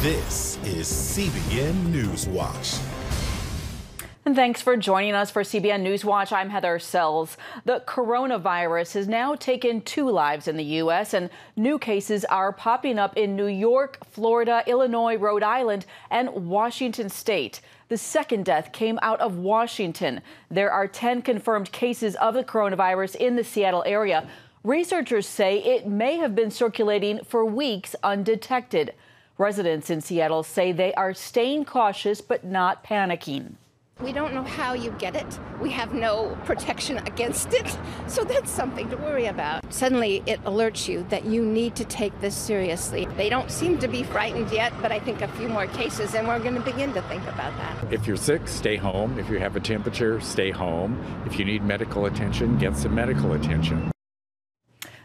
This is CBN NewsWatch. And thanks for joining us for CBN NewsWatch. I'm Heather Sells. The coronavirus has now taken 2 lives in the U.S., and new cases are popping up in New York, Florida, Illinois, Rhode Island, and Washington State. The second death came out of Washington. There are 10 confirmed cases of the coronavirus in the Seattle area. Researchers say it may have been circulating for weeks undetected. Residents in Seattle say they are staying cautious but not panicking. We don't know how you get it. We have no protection against it. So that's something to worry about. Suddenly it alerts you that you need to take this seriously. They don't seem to be frightened yet, but I think a few more cases and we're going to begin to think about that. If you're sick, stay home. If you have a temperature, stay home. If you need medical attention, get some medical attention.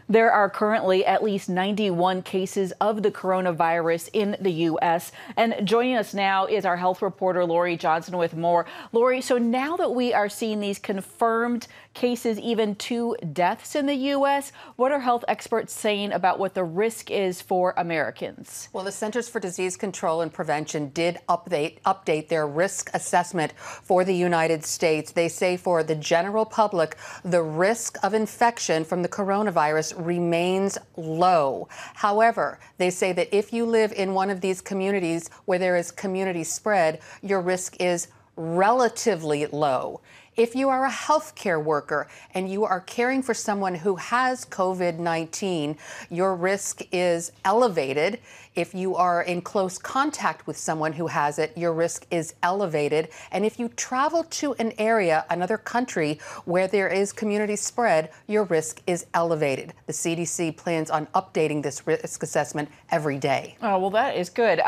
There are currently at least 91 cases of the coronavirus in the U.S. And joining us now is our health reporter, Lori Johnson, with more. Lori, so now that we are seeing these confirmed cases, even 2 deaths in the U.S., what are health experts saying about what the risk is for Americans? Well, the Centers for Disease Control and Prevention did update their risk assessment for the United States. They say for the general public, the risk of infection from the coronavirus remains low. However, they say that if you live in one of these communities where there is community spread, your risk is relatively low. If you are a healthcare worker and you are caring for someone who has COVID-19, your risk is elevated. If you are in close contact with someone who has it, your risk is elevated. And if you travel to an area, another country, where there is community spread, your risk is elevated. The CDC plans on updating this risk assessment every day. Oh, well, that is good.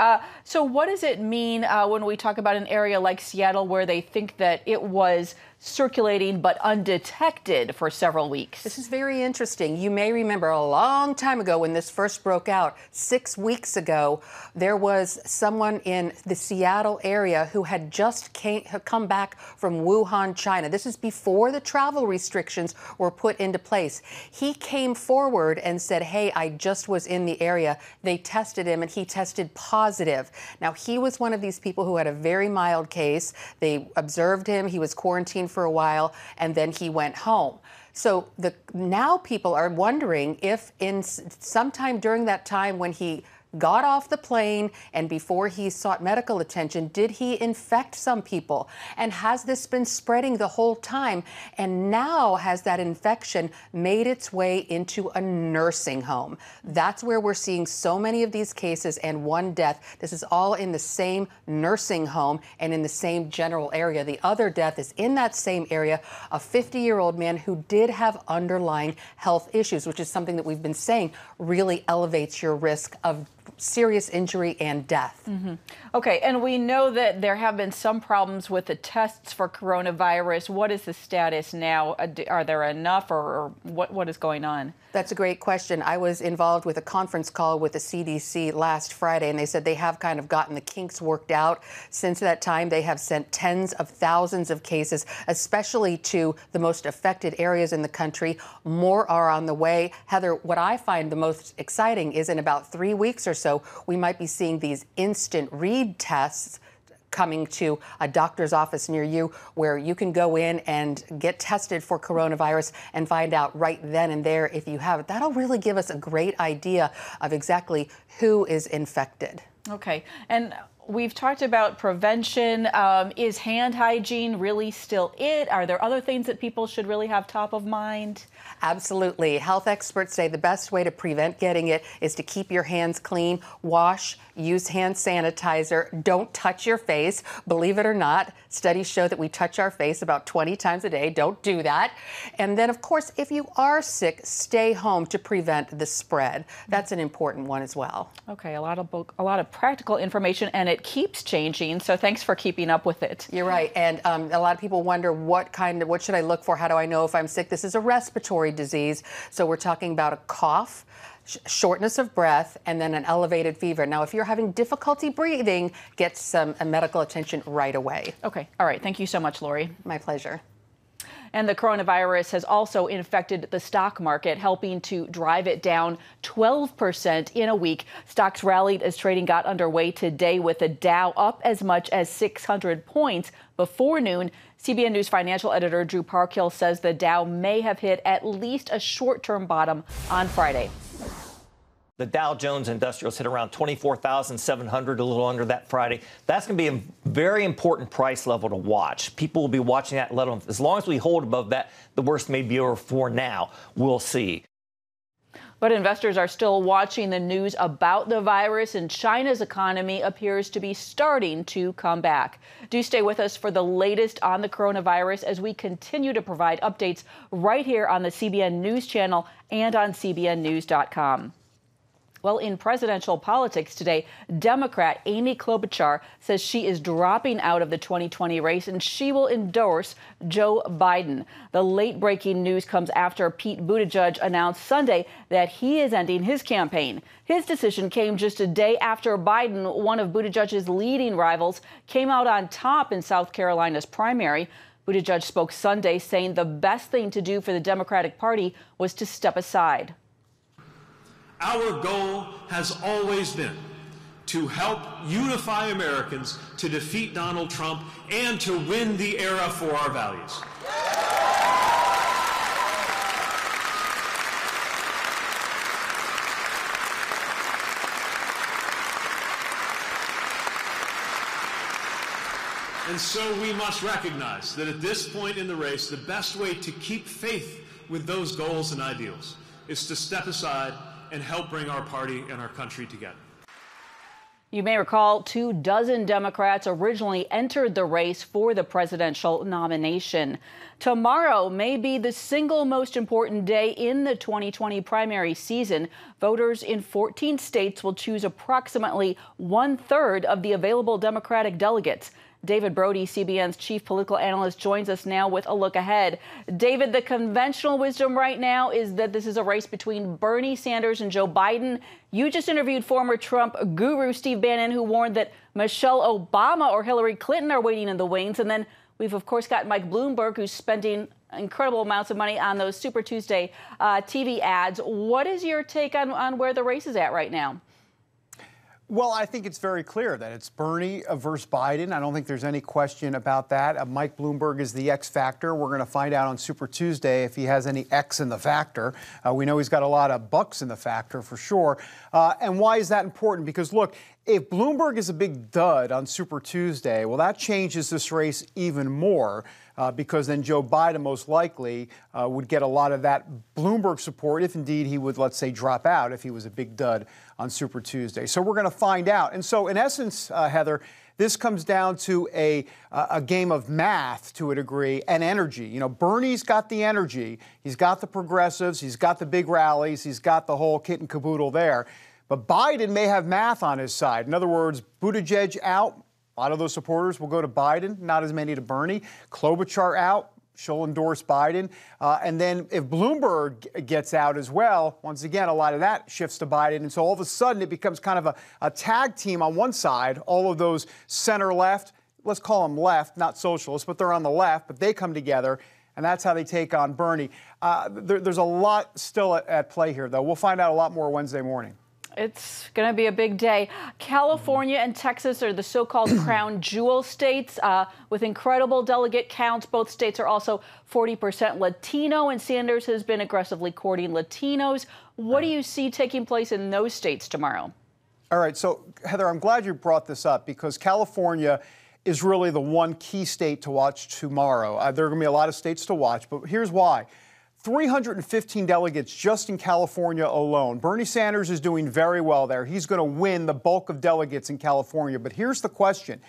So what does it mean when we talk about an area like Seattle where they think that it was circulating but undetected for several weeks? This is very interesting. You may remember a long time ago when this first broke out, 6 weeks ago, there was someone in the Seattle area who had just come back from Wuhan, China. This is before the travel restrictions were put into place. He came forward and said, hey, I just was in the area. They tested him and he tested positive. Now, he was one of these people who had a very mild case. They observed him. He was quarantined for a while, and then he went home. So now people are wondering if in sometime during that time when he got off the plane and before he sought medical attention, did he infect some people? And has this been spreading the whole time? And now has that infection made its way into a nursing home? That's where we're seeing so many of these cases and 1 death. This is all in the same nursing home and in the same general area. The other death is in that same area, a 50-year-old man who did have underlying health issues, which is something that we've been saying really elevates your risk of serious injury and death. Mm-hmm. Okay, and we know that there have been some problems with the tests for coronavirus. What is the status now? Are there enough, or what is going on? That's a great question. I was involved with a conference call with the CDC last Friday, and they said they have kind of gotten the kinks worked out. Since that time, they have sent tens of thousands of cases, especially to the most affected areas in the country. More are on the way. Heather, what I find the most exciting is in about 3 weeks or so, we might be seeing these instant read tests coming to a doctor's office near you, where you can go in and get tested for coronavirus and find out right then and there if you have it. That'll really give us a great idea of exactly who is infected. Okay. And we've talked about prevention. Is hand hygiene really still it? Are there other things that people should really have top of mind? Absolutely. Health experts say the best way to prevent getting it is to keep your hands clean, wash, use hand sanitizer, don't touch your face. Believe it or not, studies show that we touch our face about 20 times a day. Don't do that. And then, of course, if you are sick, stay home to prevent the spread. That's an important one as well. Okay, a lot of practical information, and it keeps changing. So thanks for keeping up with it. You're right. And a lot of people wonder what should I look for? How do I know if I'm sick? This is a respiratory disease. So we're talking about a cough, shortness of breath, and then an elevated fever. Now, if you're having difficulty breathing, get some medical attention right away. Okay. All right. Thank you so much, Lori. My pleasure. And the coronavirus has also infected the stock market, helping to drive it down 12% in a week. Stocks rallied as trading got underway today, with the Dow up as much as 600 points before noon. CBN News financial editor Drew Parkhill says the Dow may have hit at least a short-term bottom on Friday. The Dow Jones Industrials hit around 24,700, a little under that Friday. That's going to be a very important price level to watch. People will be watching that level. As long as we hold above that, the worst may be over for now. We'll see. But investors are still watching the news about the virus, and China's economy appears to be starting to come back. Do stay with us for the latest on the coronavirus as we continue to provide updates right here on the CBN News Channel and on CBNNews.com. Well, in presidential politics today, Democrat Amy Klobuchar says she is dropping out of the 2020 race and she will endorse Joe Biden. The late-breaking news comes after Pete Buttigieg announced Sunday that he is ending his campaign. His decision came just a day after Biden, one of Buttigieg's leading rivals, came out on top in South Carolina's primary. Buttigieg spoke Sunday, saying the best thing to do for the Democratic Party was to step aside. Our goal has always been to help unify Americans, to defeat Donald Trump, and to win the era for our values. And so we must recognize that at this point in the race, the best way to keep faith with those goals and ideals is to step aside and help bring our party and our country together. You may recall 24 Democrats originally entered the race for the presidential nomination. Tomorrow may be the single most important day in the 2020 primary season. Voters in 14 states will choose approximately 1/3 of the available Democratic delegates. David Brody, CBN's chief political analyst, joins us now with a look ahead. David, the conventional wisdom right now is that this is a race between Bernie Sanders and Joe Biden. You just interviewed former Trump guru Steve Bannon, who warned that Michelle Obama or Hillary Clinton are waiting in the wings. And then we've, of course, got Mike Bloomberg, who's spending incredible amounts of money on those Super Tuesday TV ads. What is your take on where the race is at right now? Well, I think it's very clear that it's Bernie versus Biden. I don't think there's any question about that. Mike Bloomberg is the X factor. We're going to find out on Super Tuesday if he has any X in the factor. We know he's got a lot of bucks in the factor for sure. And why is that important? Because, look, if Bloomberg is a big dud on Super Tuesday, well, that changes this race even more. Because then Joe Biden most likely would get a lot of that Bloomberg support if indeed he would, let's say, drop out if he was a big dud on Super Tuesday. So we're going to find out. And so in essence, Heather, this comes down to a game of math to a degree and energy. You know, Bernie's got the energy. He's got the progressives. He's got the big rallies. He's got the whole kit and caboodle there. But Biden may have math on his side. In other words, Buttigieg out. A lot of those supporters will go to Biden, not as many to Bernie. Klobuchar out, she'll endorse Biden. And then if Bloomberg gets out as well, once again, a lot of that shifts to Biden. And so all of a sudden it becomes kind of a tag team on one side. All of those center left, let's call them left, not socialists, but they're on the left, but they come together. And that's how they take on Bernie. There's a lot still at play here, though. We'll find out a lot more Wednesday morning. It's going to be a big day. California and Texas are the so-called crown jewel states with incredible delegate counts. Both states are also 40% Latino, and Sanders has been aggressively courting Latinos. What do you see taking place in those states tomorrow? All right. So, Heather, I'm glad you brought this up because California is really the one key state to watch tomorrow. There are going to be a lot of states to watch, but here's why. 315 delegates just in California alone. Bernie Sanders is doing very well there. He's going to win the bulk of delegates in California. But here's the question.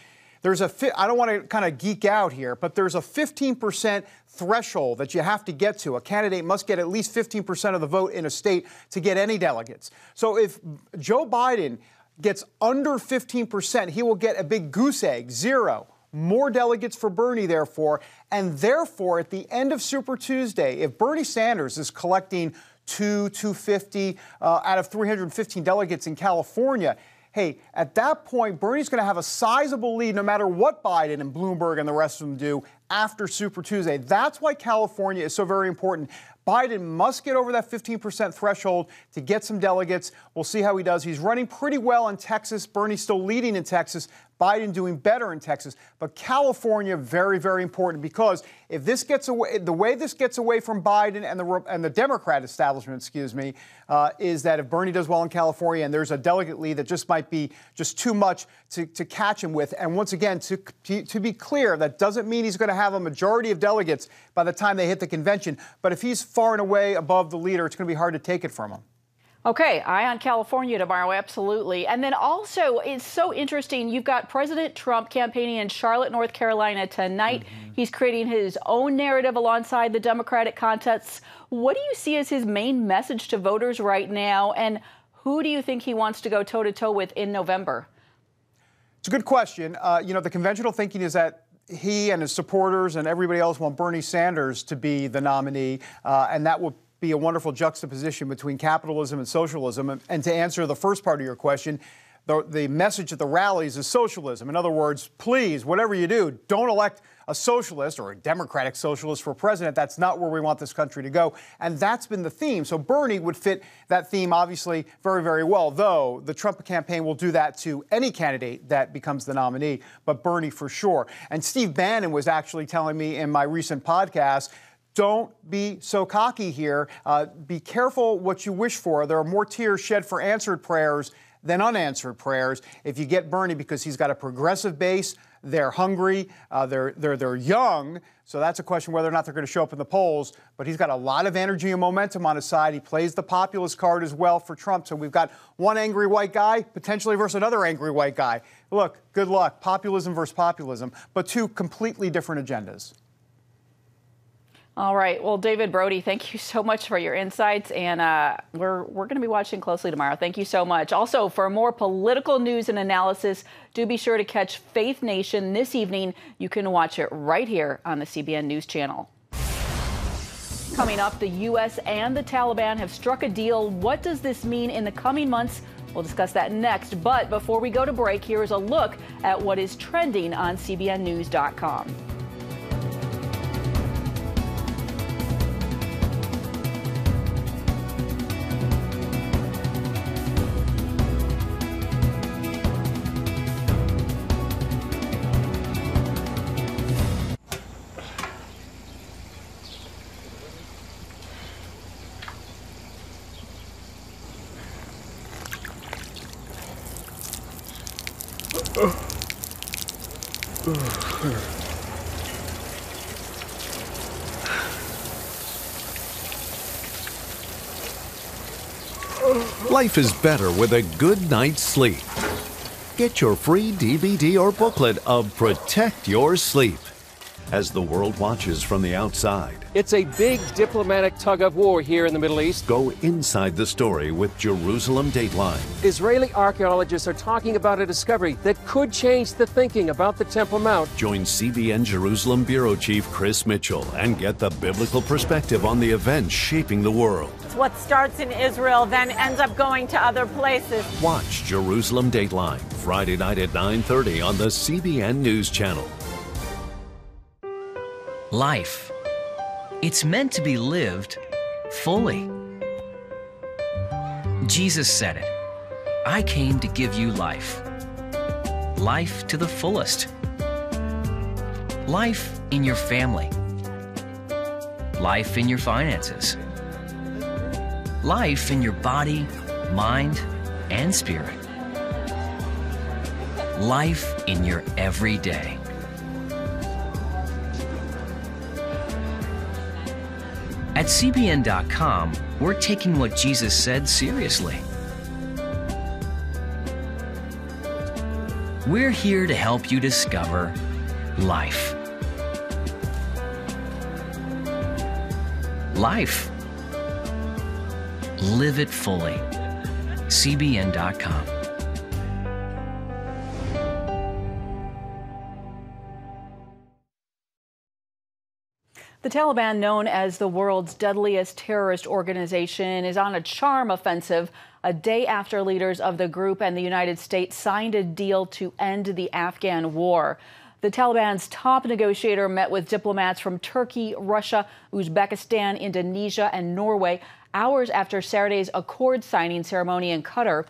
I don't want to kind of geek out here, but there's a 15% threshold that you have to get to. A candidate must get at least 15% of the vote in a state to get any delegates. So if Joe Biden gets under 15%, he will get a big goose egg, 0. More delegates for Bernie, therefore. And therefore, at the end of Super Tuesday, if Bernie Sanders is collecting 250 out of 315 delegates in California, hey, at that point, Bernie's going to have a sizable lead no matter what Biden and Bloomberg and the rest of them do after Super Tuesday. That's why California is so very important. Biden must get over that 15% threshold to get some delegates. We'll see how he does. He's running pretty well in Texas. Bernie's still leading in Texas. Biden doing better in Texas. But California, very, very important, because if this gets away, the way this gets away from Biden and the Democrat establishment, is that if Bernie does well in California and there's a delegate lead that just might be just too much to catch him with. And once again, to be clear, that doesn't mean he's going to have a majority of delegates by the time they hit the convention. But if he's far and away above the leader, it's going to be hard to take it from him. Okay, eye on California tomorrow, absolutely. And then also, it's so interesting, you've got President Trump campaigning in Charlotte, North Carolina tonight. He's creating his own narrative alongside the Democratic contests. What do you see as his main message to voters right now? And who do you think he wants to go toe-to-toe with in November? It's a good question. The conventional thinking is that he and his supporters and everybody else want Bernie Sanders to be the nominee, and that will be a wonderful juxtaposition between capitalism and socialism. And to answer the first part of your question, the message at the rallies is socialism. In other words, please, whatever you do, don't elect a socialist or a democratic socialist for president. That's not where we want this country to go. And that's been the theme. So Bernie would fit that theme, obviously, very, very well, though the Trump campaign will do that to any candidate that becomes the nominee, but Bernie for sure. And Steve Bannon was actually telling me in my recent podcast, don't be so cocky here. Be careful what you wish for. There are more tears shed for answered prayers than unanswered prayers if you get Bernie, because he's got a progressive base. They're hungry. They're young. So that's a question whether or not they're going to show up in the polls. But he's got a lot of energy and momentum on his side. He plays the populist card as well for Trump. So we've got one angry white guy potentially versus another angry white guy. Look, good luck. Populism versus populism, but two completely different agendas. All right. Well, David Brody, thank you so much for your insights. And we're going to be watching closely tomorrow. Thank you so much. Also, for more political news and analysis, do be sure to catch Faith Nation this evening. You can watch it right here on the CBN News Channel. Coming up, the U.S. and the Taliban have struck a deal. What does this mean in the coming months? We'll discuss that next. But before we go to break, here's a look at what is trending on CBNNews.com. Life is better with a good night's sleep. Get your free DVD or booklet of Protect Your Sleep as the world watches from the outside. It's a big diplomatic tug of war here in the Middle East. Go inside the story with Jerusalem Dateline. Israeli archaeologists are talking about a discovery that could change the thinking about the Temple Mount. Join CBN Jerusalem Bureau Chief Chris Mitchell and get the biblical perspective on the events shaping the world. What starts in Israel then ends up going to other places. Watch Jerusalem Dateline Friday night at 9:30 on the CBN News Channel. Life. It's meant to be lived fully. Jesus said it. I came to give you life. Life to the fullest. Life in your family. Life in your finances. Life in your body, mind, and spirit. Life in your everyday. At CBN.com, we're taking what Jesus said seriously. We're here to help you discover life. Life. Live it fully. CBN.com. The Taliban, known as the world's deadliest terrorist organization, is on a charm offensive a day after leaders of the group and the United States signed a deal to end the Afghan war. The Taliban's top negotiator met with diplomats from Turkey, Russia, Uzbekistan, Indonesia, and Norway hours after Saturday's accord signing ceremony in Qatar.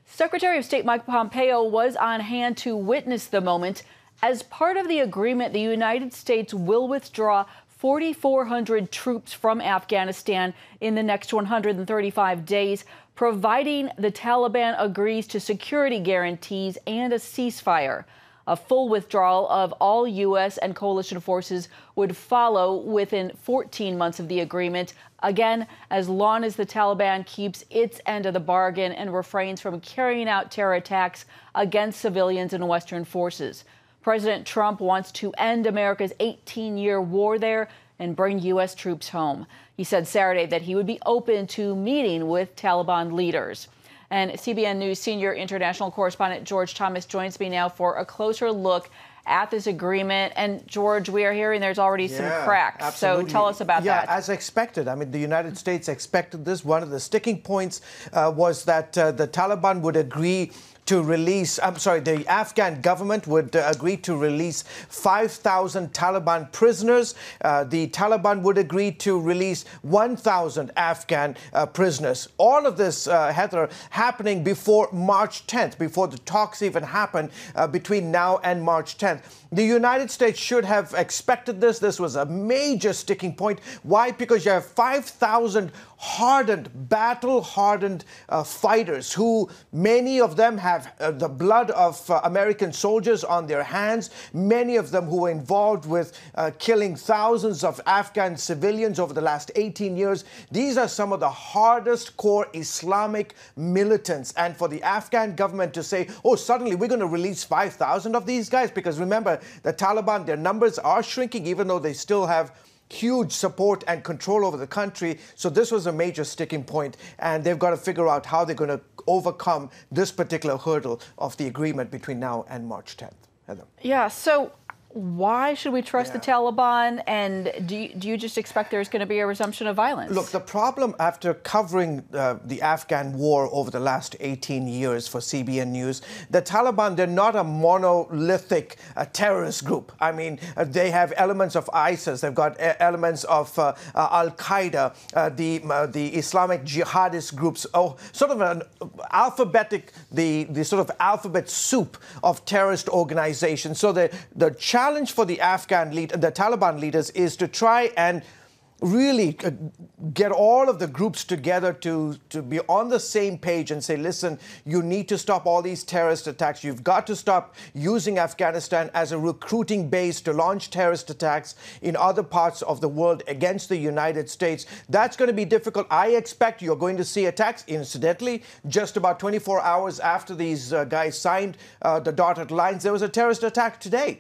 Secretary of State Mike Pompeo was on hand to witness the moment. As part of the agreement, the United States will withdraw 4,400 troops from Afghanistan in the next 135 days, providing the Taliban agrees to security guarantees and a ceasefire. A full withdrawal of all U.S. and coalition forces would follow within 14 months of the agreement, again, as long as the Taliban keeps its end of the bargain and refrains from carrying out terror attacks against civilians and Western forces. President Trump wants to end America's 18-year war there and bring U.S. troops home. He said Saturday that he would be open to meeting with Taliban leaders. And CBN News senior international correspondent George Thomas joins me now for a closer look at this agreement. And George, we are hearing there's already some cracks. Absolutely. So tell us about that. Yeah, as expected. I mean, the United States expected this. One of the sticking points was that the Taliban would agree to release, the Afghan government would agree to release 5,000 Taliban prisoners. The Taliban would agree to release 1,000 Afghan prisoners. All of this, Heather, happening before March 10th, before the talks even happen between now and March 10th. The United States should have expected this. This was a major sticking point. Why? Because you have 5,000 hardened, battle-hardened fighters who, many of them have the blood of American soldiers on their hands, many of them who were involved with killing thousands of Afghan civilians over the last 18 years. These are some of the hardest core Islamic militants. And for the Afghan government to say, oh, suddenly we're going to release 5,000 of these guys, because remember, the Taliban, their numbers are shrinking, even though they still have huge support and control over the country. So this was a major sticking point, and they've got to figure out how they're going to overcome this particular hurdle of the agreement between now and March 10th. Heather. Yeah, so why should we trust the Taliban? And do you just expect there's going to be a resumption of violence? Look, the problem after covering the Afghan war over the last 18 years for CBN News, the Taliban, they're not a monolithic terrorist group. I mean, they have elements of ISIS. They've got elements of Al-Qaeda, the Islamic jihadist groups, sort of an alphabetic, the sort of alphabet soup of terrorist organizations. So the challenge for the Taliban leaders is to try and really get all of the groups together to be on the same page and say, listen, you need to stop all these terrorist attacks. You've got to stop using Afghanistan as a recruiting base to launch terrorist attacks in other parts of the world against the United States. That's going to be difficult. I expect you're going to see attacks. Incidentally, just about 24 hours after these guys signed the dotted lines, there was a terrorist attack today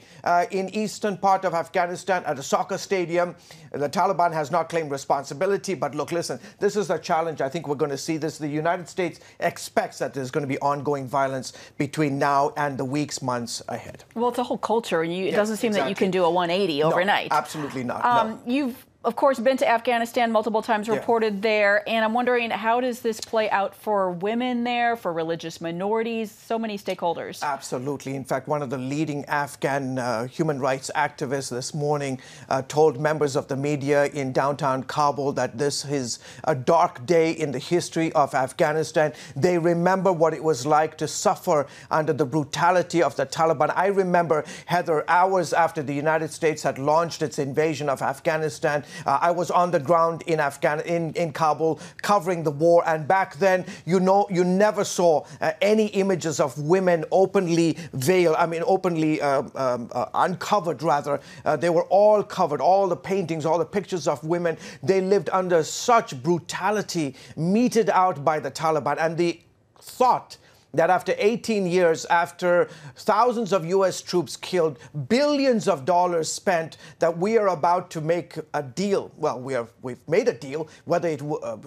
in eastern part of Afghanistan at a soccer stadium. The Taliban has not claimed responsibility, but look, listen, this is a challenge. I think we're going to see this. The United States expects that there's going to be ongoing violence between now and the weeks, months ahead. Well, it's a whole culture, and it doesn't seem that you can do a 180 overnight. No, absolutely not. You've, of course, been to Afghanistan multiple times, reported there, and I'm wondering, how does this play out for women there, for religious minorities, so many stakeholders? Absolutely. In fact, one of the leading Afghan human rights activists this morning told members of the media in downtown Kabul that this is a dark day in the history of Afghanistan. They remember what it was like to suffer under the brutality of the Taliban. I remember, Heather, hours after the United States had launched its invasion of Afghanistan, I was on the ground in Kabul covering the war, and back then, you never saw any images of women openly veiled, openly uncovered, rather. They were all covered, all the paintings, all the pictures of women. They lived under such brutality meted out by the Taliban, and the thought that after 18 years, after thousands of U.S. troops killed, billions of dollars spent, that we are about to make a deal. Well, we've made a deal. Whether it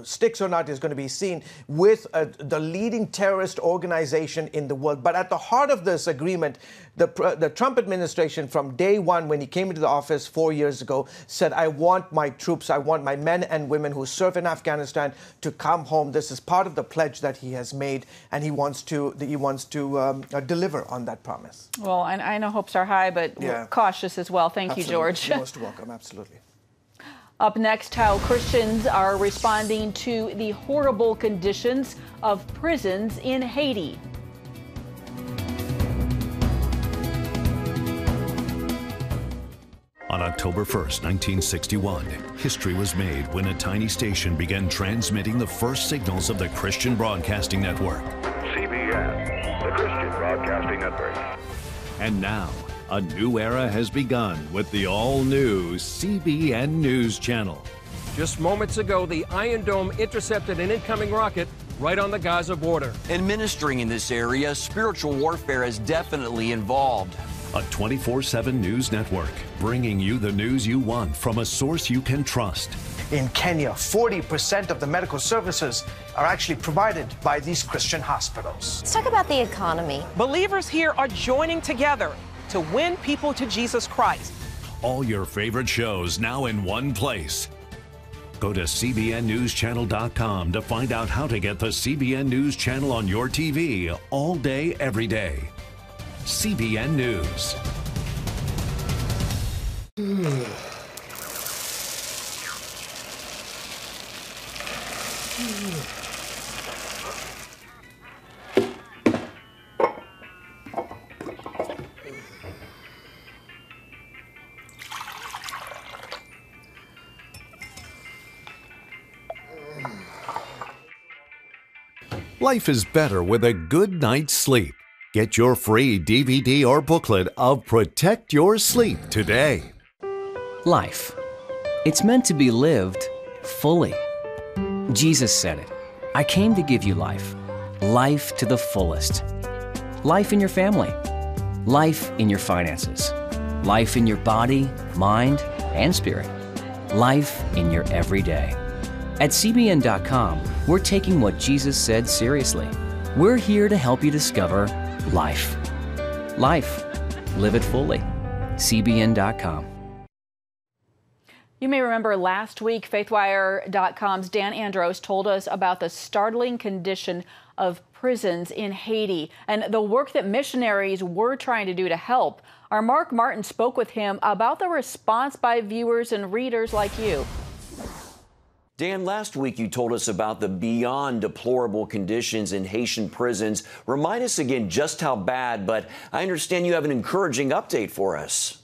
sticks or not is going to be seen with the leading terrorist organization in the world. But at the heart of this agreement, the Trump administration, from day one, when he came into the office 4 years ago, said, I want my troops, I want my men and women who serve in Afghanistan to come home. This is part of the pledge that he has made, and he wants to to deliver on that promise. Well, I know hopes are high, but we're cautious as well. Thank you, George. You're most welcome. Absolutely. Up next, how Christians are responding to the horrible conditions of prisons in Haiti. On October 1st, 1961, history was made when a tiny station began transmitting the first signals of the Christian Broadcasting Network. CBN, the Christian Broadcasting Network. And now, a new era has begun with the all-new CBN News Channel. Just moments ago, the Iron Dome intercepted an incoming rocket right on the Gaza border. And ministering in this area, spiritual warfare is definitely involved. A 24/7 news network, bringing you the news you want from a source you can trust. In Kenya, 40% of the medical services are actually provided by these Christian hospitals. Let's talk about the economy. Believers here are joining together to win people to Jesus Christ. All your favorite shows now in one place. Go to CBNNewsChannel.com to find out how to get the CBN News Channel on your TV all day, every day. CBN News. Life is better with a good night's sleep. Get your free DVD or booklet of Protect Your Sleep today. Life. It's meant to be lived fully. Jesus said it. I came to give you life. Life to the fullest. Life in your family. Life in your finances. Life in your body, mind, and spirit. Life in your everyday. At CBN.com, we're taking what Jesus said seriously. We're here to help you discover life. Life. Live it fully. CBN.com. You may remember last week, FaithWire.com's Dan Andros told us about the startling condition of prisons in Haiti and the work that missionaries were trying to do to help. Our Mark Martin spoke with him about the response by viewers and readers like you. Dan, last week you told us about the beyond deplorable conditions in Haitian prisons. Remind us again just how bad, but I understand you have an encouraging update for us.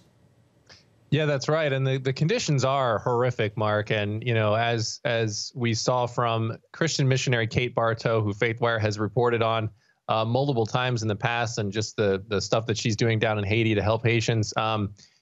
Yeah, that's right. And the conditions are horrific, Mark. And, you know, as we saw from Christian missionary Kate Bartow, who FaithWire has reported on multiple times in the past, and just the stuff that she's doing down in Haiti to help Haitians.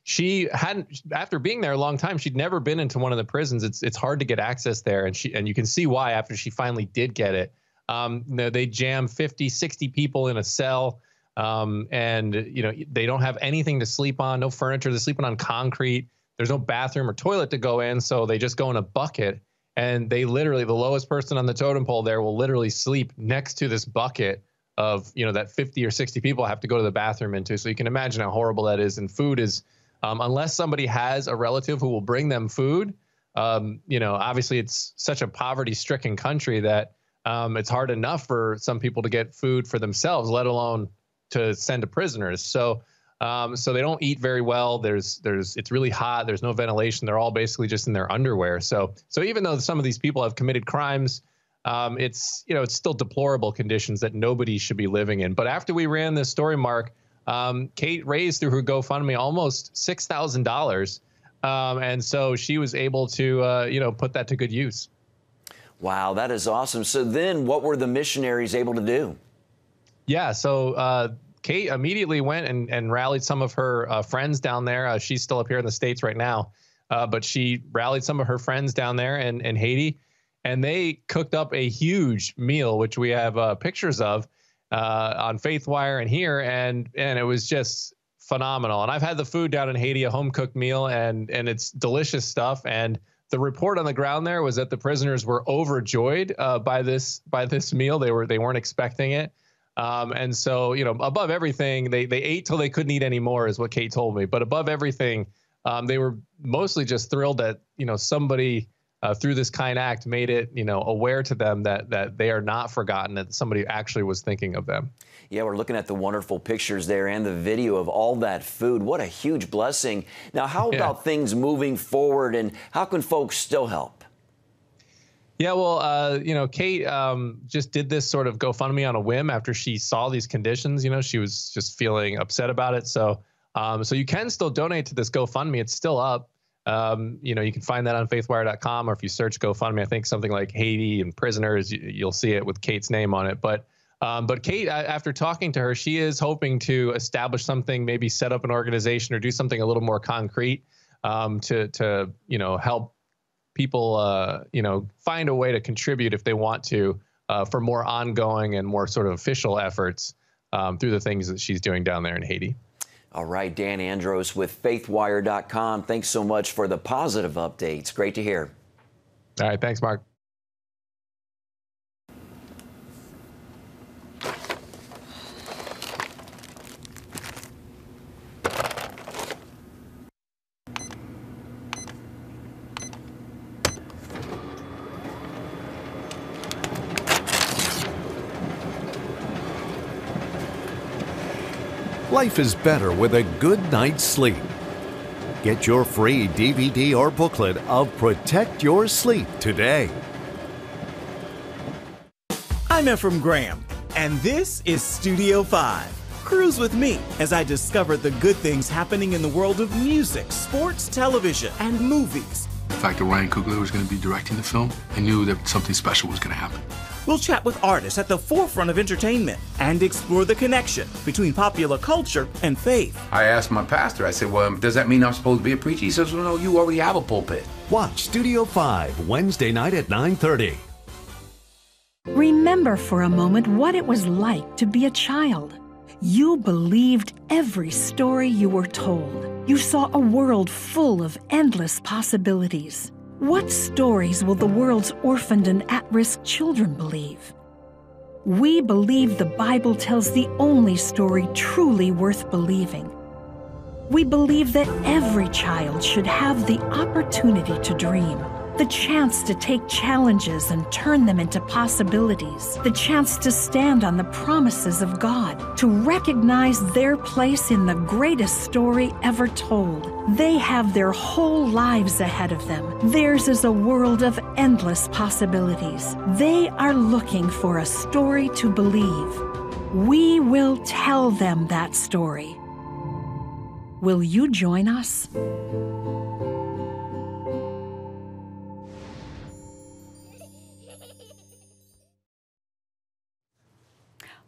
She hadn't, after being there a long time, she'd never been into one of the prisons. It's hard to get access there. And you can see why after she finally did get it. You know, they jam 50, 60 people in a cell. And, you know, they don't have anything to sleep on, no furniture. They're sleeping on concrete. There's no bathroom or toilet to go in. So they just go in a bucket, and they literally, the lowest person on the totem pole there will literally sleep next to this bucket of, you know, that 50 or 60 people have to go to the bathroom into. So you can imagine how horrible that is. And food is, unless somebody has a relative who will bring them food, you know, obviously it's such a poverty-stricken country that it's hard enough for some people to get food for themselves, let alone to send to prisoners. So so they don't eat very well. It's really hot. There's no ventilation. They're all basically just in their underwear. So even though some of these people have committed crimes, it's, you know, it's still deplorable conditions that nobody should be living in. But after we ran this story, Mark, Kate raised through her GoFundMe almost $6,000. And so she was able to, you know, put that to good use. Wow, that is awesome. So then what were the missionaries able to do? Yeah, so Kate immediately went and rallied some of her friends down there. She's still up here in the States right now, but she rallied some of her friends down there in Haiti, and they cooked up a huge meal, which we have pictures of on FaithWire and here, and it was just phenomenal. And I've had the food down in Haiti, a home-cooked meal, and it's delicious stuff. And the report on the ground there was that the prisoners were overjoyed by this meal. They weren't expecting it. And so, you know, above everything, they ate till they couldn't eat anymore, is what Kate told me. But above everything, they were mostly just thrilled that, you know, somebody through this kind act, made it, aware to them that they are not forgotten, that somebody actually was thinking of them. Yeah, we're looking at the wonderful pictures there and the video of all that food. What a huge blessing. Now, how about things moving forward, and how can folks still help? Yeah, well, Kate just did this sort of GoFundMe on a whim after she saw these conditions. She was just feeling upset about it. So you can still donate to this GoFundMe. It's still up. You can find that on faithwire.com, or if you search GoFundMe, I think something like Haiti and prisoners, you'll see it with Kate's name on it. But Kate, after talking to her, she is hoping to establish something, maybe set up an organization or do something a little more concrete to help people, find a way to contribute if they want to for more ongoing and more sort of official efforts through the things that she's doing down there in Haiti. All right, Dan Andros with faithwire.com. Thanks so much for the positive updates. Great to hear. All right, thanks, Mark. Life is better with a good night's sleep. Get your free DVD or booklet of Protect Your Sleep today. I'm Ephraim Graham, and this is Studio 5. Cruise with me as I discover the good things happening in the world of music, sports, television, and movies. The fact that Ryan Coogler was going to be directing the film, I knew that something special was going to happen. We'll chat with artists at the forefront of entertainment and explore the connection between popular culture and faith. I asked my pastor, I said, well, does that mean I'm supposed to be a preacher? He says, well, no, you already have a pulpit. Watch Studio 5 Wednesday night at 9:30. Remember for a moment what it was like to be a child. You believed every story you were told. You saw a world full of endless possibilities. What stories will the world's orphaned and at-risk children believe? We believe the Bible tells the only story truly worth believing. We believe that every child should have the opportunity to dream, the chance to take challenges and turn them into possibilities, the chance to stand on the promises of God, to recognize their place in the greatest story ever told. They have their whole lives ahead of them. Theirs is a world of endless possibilities. They are looking for a story to believe. We will tell them that story. Will you join us?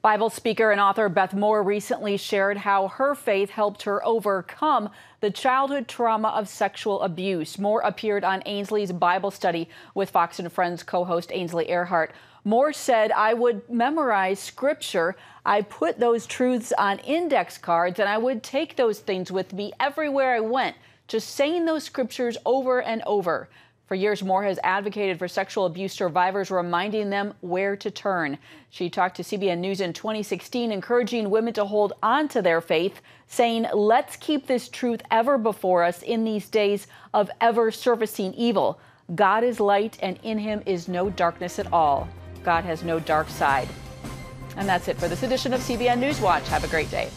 Bible speaker and author Beth Moore recently shared how her faith helped her overcome the childhood trauma of sexual abuse. Moore appeared on Ainsley's Bible Study with Fox and Friends co-host Ainsley Earhart. Moore said, "I would memorize scripture. I put those truths on index cards, and I would take those things with me everywhere I went, just saying those scriptures over and over." For years, Moore has advocated for sexual abuse survivors, reminding them where to turn. She talked to CBN News in 2016, encouraging women to hold on to their faith, saying, "Let's keep this truth ever before us in these days of ever surfacing evil. God is light, and in him is no darkness at all. God has no dark side." And that's it for this edition of CBN News Watch. Have a great day.